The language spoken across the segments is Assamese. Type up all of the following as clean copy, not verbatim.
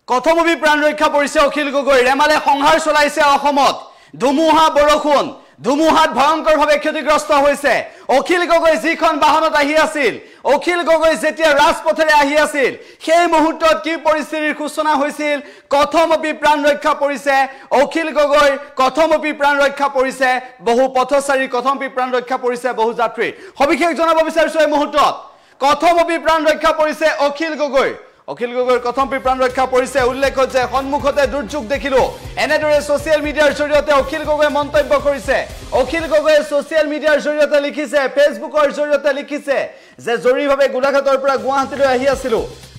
কথমপি প্ৰাণ ৰক্ষা পৰিছে অখিল গগৈ ৰেমালে সংহাৰ চলাইছে অসমত ধুমুহা বৰষুণ ধুমুহাত ভয়ংকৰভাৱে ক্ষতিগ্ৰস্ত হৈছে অখিল গগৈ যিখন বাহনত আহি আছিল অখিল গগৈ যেতিয়া ৰাজপথেৰে আহি আছিল সেই মুহূৰ্তত কি পৰিস্থিতিৰ সূচনা হৈছিল কথমপি প্ৰাণ ৰক্ষা পৰিছে অখিল গগৈ কথমপি প্ৰাণ ৰক্ষা পৰিছে বহু পথচাৰী কথমপি প্ৰাণ ৰক্ষা পৰিছে বহু যাত্ৰী সবিশেষ জনাব বিচাৰিছো এই মুহূৰ্তত কথমপি প্ৰাণ ৰক্ষা পৰিছে অখিল গগৈ কথমপি প্ৰাণ ৰক্ষা পৰিছে উল্লেখ যে সন্মুখতে দুৰ্যোগ দেখিলো এনেদৰে সোশ্যাল মিডিয়াৰ জৰিয়তে অখিল গগৈ মন্তব্য কৰিছে অখিল গগৈ সোশ্যাল মিডিয়াৰ জৰিয়তে লিখিছে ফেসবুকৰ জৰিয়তে লিখিছে যে জৰুৰীভাৱে গোলাঘাটৰ পৰা গুৱাহাটীলৈ আহি আছিল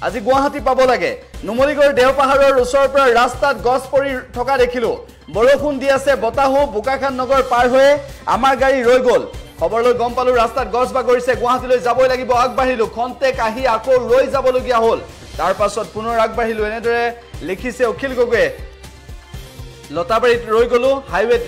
আজি গুৱাহাটী পাব লাগে নুমলীগড় দেওপাহাৰৰ ওচৰৰ পৰা ৰাস্তাত গছ পৰি থকা দেখিলো বৰষুণ দি আছে বতাহো বুকাখান নগৰ পাৰ হৈ আমাৰ গাড়ী ৰৈ গল খবৰলৈ গম পালো ৰাস্তাত গছ বাগৰিছে গুৱাহাটীলৈ যাবই লাগিব আগবাঢ়িলো খন্তেক আহি আকৌ ৰৈ যাবলগীয়া হ'ল তাৰ পাছত পুনৰ আগবাঢ়িলো এনেদৰে লিখিছে অখিল গগৈ লতাবাৰীত ৰৈ গলো হাইৱেত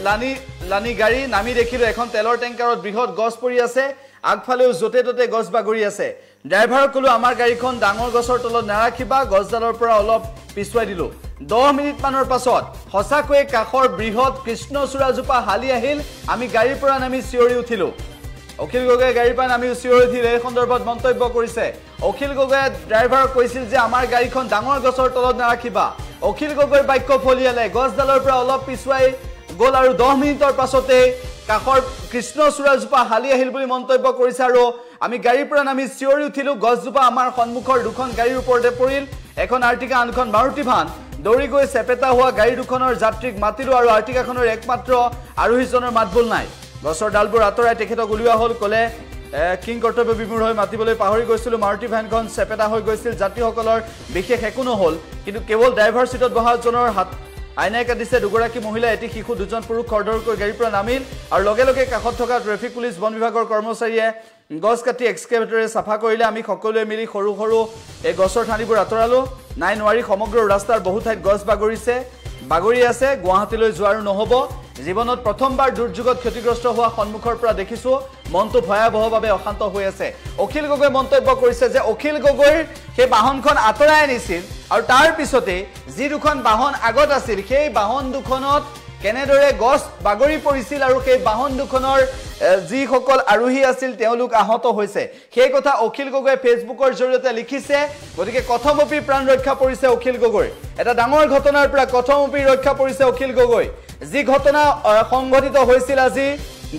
লানি গাড়ী নামি দেখিলো এখন তেলৰ টেংকাৰত বৃহৎ গছ পৰি আছে আগফালেও জতে ততে গছ বাগৰি আছে ড্ৰাইভাৰক কলো আমাৰ গাড়ীখন ডাঙৰ গছৰ তলত নাৰাখিবা গছডালৰ পৰা অলপ পিছুৱাই দিলো 10 মিনিট মানৰ পাছত হসাকৈ কাখৰ বৃহৎ কৃষ্ণচূড়াজোপা হালি আহিল আমি গাড়ীৰ পৰা নামি চিঞৰি উঠিলো অখিল গগৈ গাড়ীৰ পৰা নামি চিঞৰি উঠিল এই সন্দৰ্ভত মন্তব্য কৰিছে অখিল গগৈ ড্ৰাইভাৰক কৈছিল যে আমাৰ গাড়ীখন ডাঙৰ গছৰ তলত নাৰাখিবা অখিল গগৈৰ বাক্য ফলিয়ালে গছডালৰ পৰা অলপ পিছুৱাই গল আৰু 10 মিনিটৰ পাছতে কাখৰ কৃষ্ণচূড়াজোপা হালি আহিল বুলি মন্তব্য কৰিছে আৰু আমি গাড়ীৰ পৰা নামি চিঞৰি উঠিলো গছজোপা আমাৰ সন্মুখৰ দুখন গাড়ীৰ ওপৰতে পৰিল এখন আৰ্টিকা আনখন মাৰুতি ভান দৌৰি গৈ চেপেটা হোৱা গাড়ী দুখনৰ যাত্ৰীক মাতিলো আৰু আৰ্টিকাখনৰ একমাত্ৰ আৰোহীজনৰ মাতবোল নাই গছৰ ডালবোৰ আঁতৰাই তেখেতক উলিওৱা হ'ল কলে কিং কৰ্তব্য বিমূঢ় হৈ মাতিবলৈ পাহৰি গৈছিল মাৰুতি ভ্যানখন চেপেটা হৈ গৈছিল যাত্ৰীসকলৰ বিশেষ একো নহল কিন্তু কেৱল ড্ৰাইভাৰ সিটত বহাজনৰ হাত আইনাই কাটিছে দুগৰাকী মহিলা এটি শিশু দুজন পুৰুষ খৰধৰকৈ গাড়ীৰ পৰা নামিল আৰু লগে লগে কাষত থকা ট্ৰেফিক পুলিচ বন বিভাগৰ কৰ্মচাৰীয়ে গছ কাটি এক্সকেভেটৰে সাফা কৰিলে আমি সকলোৱে মিলি সৰু সৰু এই গছৰ ঠানিবোৰ আঁতৰালো নাই নোৱাৰি সমগ্ৰ ৰাস্তাৰ বহু ঠাইত গছ বাগৰি আছে গুৱাহাটীলৈ যোৱাৰো নহব জীৱনত প্ৰথমবাৰ দুৰ্যোগত ক্ষতিগ্ৰস্ত হোৱা সন্মুখৰ পৰা দেখিছো মনটো ভয়াবহভাৱে অশান্ত হৈ আছে অখিল গগৈ মন্তব্য কৰিছে যে অখিল গগৈৰ সেই বাহনখন আঁতৰাই আনিছিল আৰু তাৰ পিছতে যি দুখন বাহন আগত আছিল সেই বাহন দুখনত কেনেদৰে গছ বাগৰি পৰিছিল আৰু সেই বাহন দুখনৰ যি সকল আৰোহী আছিল তেওঁলোক আহত হৈছে সেই কথা অখিল গগৈ ফেসবুকৰ জৰিয়তে লিখিছে গতিকে কথমপি প্ৰাণ ৰক্ষা পৰিছে অখিল গগৈ এটা ডাঙৰ ঘটনাৰ পৰা কথমপি ৰক্ষা পৰিছে অখিল গগৈ যি ঘটনা সংঘটিত হৈছিল আজি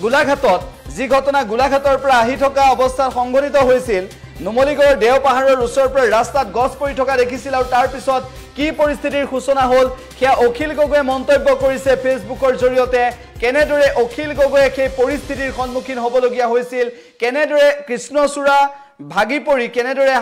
গোলাঘাটত যি ঘটনা গোলাঘাটৰ পৰা আহি থকা অৱস্থাত সংঘটিত হৈছিল নুমলীগড় দেওপাহাৰৰ ওচৰৰ পৰা ৰাস্তাত গছ পৰি থকা দেখিছিল আৰু তাৰ পিছত কি পৰিস্থিতিৰ সূচনা হ'ল সেয়া অখিল গগৈ মন্তব্য কৰিছে ফেসবুকৰ জৰিয়তে কেনেদৰে অখিল গগৈ সেই পৰিস্থিতিৰ সন্মুখীন হ'বলগীয়া হৈছিল কেনেদৰে কৃষ্ণচূড়া ভাগি পৰি কেনেদৰে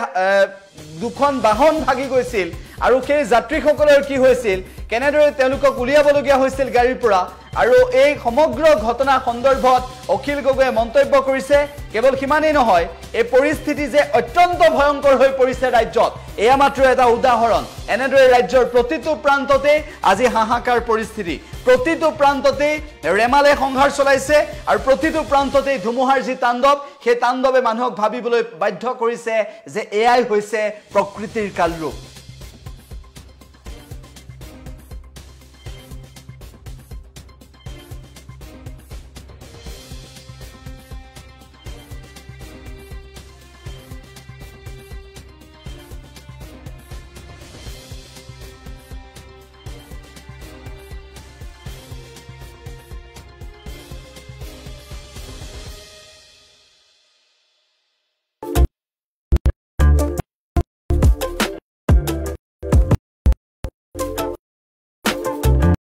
দুখন বাহন ভাগি গৈছিল আৰু সেই যাত্ৰীসকলৰ কি হৈছিল কেনেদৰে তেওঁলোকক উলিয়াবলগীয়া হৈছিল গাড়ীৰ পৰা আৰু এই সমগ্ৰ ঘটনা সন্দৰ্ভত অখিল গগৈয়ে মন্তব্য কৰিছে কেৱল সিমানেই নহয় এই পৰিস্থিতি যে অত্যন্ত ভয়ংকৰ হৈ পৰিছে ৰাজ্যত এয়া মাত্ৰ এটা উদাহৰণ এনেদৰে ৰাজ্যৰ প্ৰতিটো প্ৰান্ততে আজি হাহাকাৰ পৰিস্থিতি প্ৰতিটো প্ৰান্ততে ৰেমালে সংহাৰ চলাইছে আৰু প্ৰতিটো প্ৰান্ততে ধুমুহাৰ যি তাণ্ডৱ সেই তাণ্ডৱে মানুহক ভাবিবলৈ বাধ্য কৰিছে যে এয়াই হৈছে প্ৰকৃতিৰ কালৰূপ